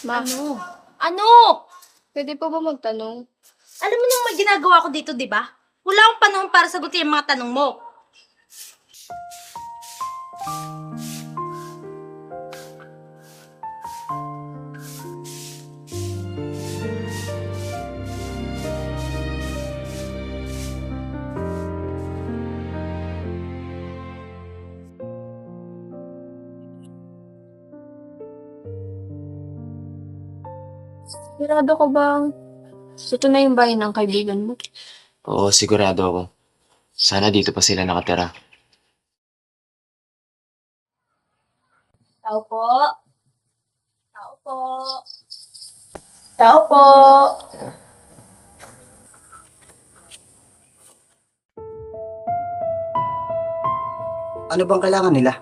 Ma, Ano? Ano? pwede po ba magtanong? Alam mo nang may ginagawa ko dito, di ba? Wala akong panahon para sagutin ang mga tanong mo. Sigurado ko bang ito na yung bahay ng kaibigan mo? Oo, sigurado ako. Sana dito pa sila nakatira. Tao po. Tao po. Tao po. Ano bang kailangan nila?